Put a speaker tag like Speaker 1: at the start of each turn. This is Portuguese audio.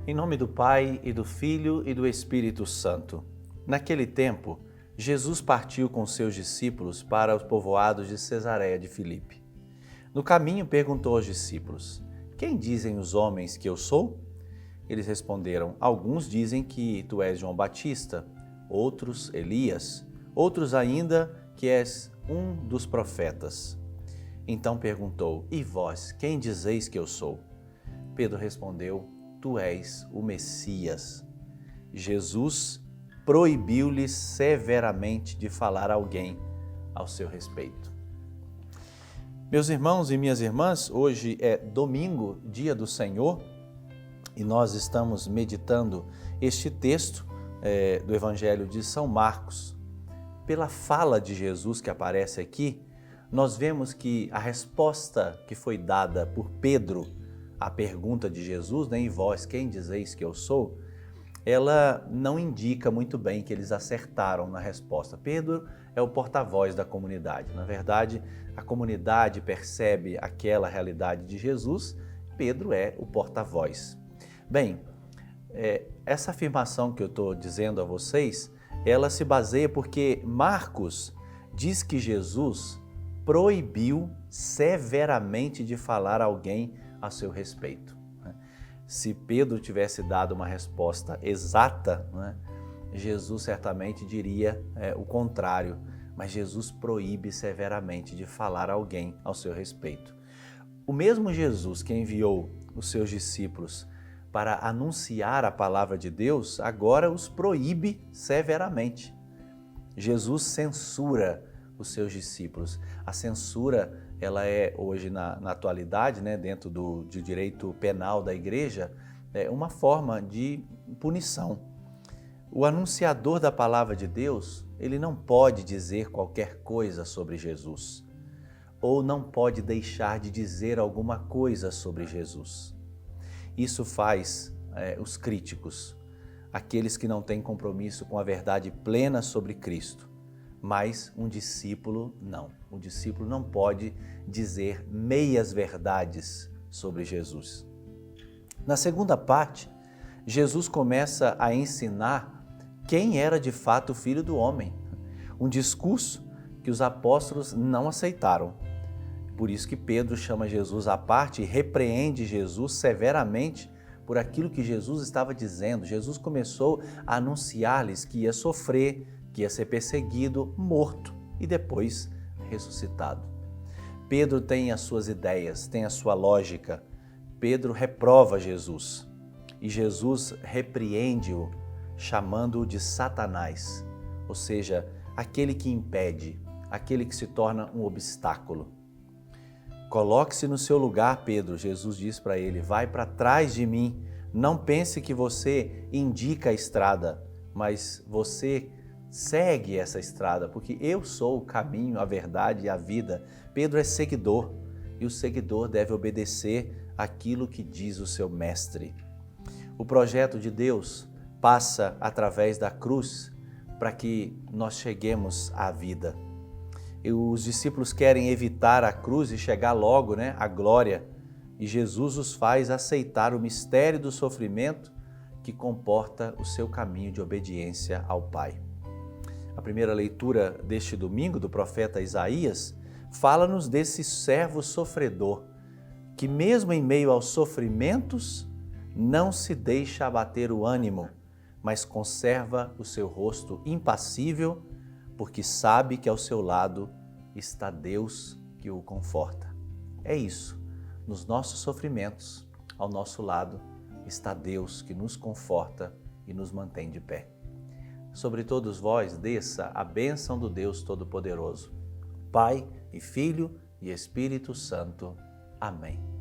Speaker 1: Em nome do Pai, e do Filho, e do Espírito Santo. Naquele tempo, Jesus partiu com seus discípulos para os povoados de Cesareia de Filipe. No caminho, perguntou aos discípulos: Quem dizem os homens que eu sou? Eles responderam: Alguns dizem que tu és João Batista, outros Elias, outros ainda que és um dos profetas. Então perguntou: E vós, quem dizeis que eu sou? Pedro respondeu: Tu és o Messias. Jesus proibiu-lhes severamente de falar a alguém ao seu respeito. Meus irmãos e minhas irmãs, hoje é domingo, dia do Senhor, e nós estamos meditando este texto do Evangelho de São Marcos. Pela fala de Jesus que aparece aqui, nós vemos que a resposta que foi dada por Pedro à pergunta de Jesus, E vós, quem dizeis que eu sou? Ela não indica muito bem que eles acertaram na resposta. Pedro é o porta-voz da comunidade. Na verdade, a comunidade percebe aquela realidade de Jesus, Pedro é o porta-voz. Bem, essa afirmação que eu estou dizendo a vocês, ela se baseia porque Marcos diz que Jesus proibiu severamente de falar a alguém a seu respeito. Se Pedro tivesse dado uma resposta exata, Jesus certamente diria o contrário, mas Jesus proíbe severamente de falar a alguém ao seu respeito. O mesmo Jesus que enviou os seus discípulos para anunciar a palavra de Deus, agora os proíbe severamente. Jesus censura os seus discípulos. A censura, ela é hoje na atualidade, dentro do direito penal da igreja, uma forma de punição. O anunciador da palavra de Deus, ele não pode dizer qualquer coisa sobre Jesus, ou não pode deixar de dizer alguma coisa sobre Jesus. Isso faz os críticos, aqueles que não têm compromisso com a verdade plena sobre Cristo. Mas um discípulo não. O discípulo não pode dizer meias verdades sobre Jesus. Na segunda parte, Jesus começa a ensinar quem era de fato o Filho do Homem. Um discurso que os apóstolos não aceitaram. Por isso que Pedro chama Jesus à parte e repreende Jesus severamente por aquilo que Jesus estava dizendo. Jesus começou a anunciar-lhes que ia sofrer, que ia ser perseguido, morto e depois ressuscitado. Pedro tem as suas ideias, tem a sua lógica. Pedro reprova Jesus e Jesus repreende-o, chamando-o de Satanás, ou seja, aquele que impede, aquele que se torna um obstáculo. Coloque-se no seu lugar, Pedro, Jesus diz para ele, vai para trás de mim, não pense que você indica a estrada, mas você segue essa estrada, porque eu sou o caminho, a verdade e a vida. Pedro é seguidor e o seguidor deve obedecer aquilo que diz o seu mestre. O projeto de Deus passa através da cruz para que nós cheguemos à vida. E os discípulos querem evitar a cruz e chegar logo à glória, e Jesus os faz aceitar o mistério do sofrimento que comporta o seu caminho de obediência ao Pai. A primeira leitura deste domingo do profeta Isaías fala-nos desse servo sofredor que mesmo em meio aos sofrimentos não se deixa abater o ânimo, mas conserva o seu rosto impassível porque sabe que ao seu lado está Deus que o conforta. É isso, nos nossos sofrimentos, ao nosso lado está Deus que nos conforta e nos mantém de pé. Sobre todos vós desça a bênção do Deus Todo-Poderoso, Pai e Filho e Espírito Santo. Amém.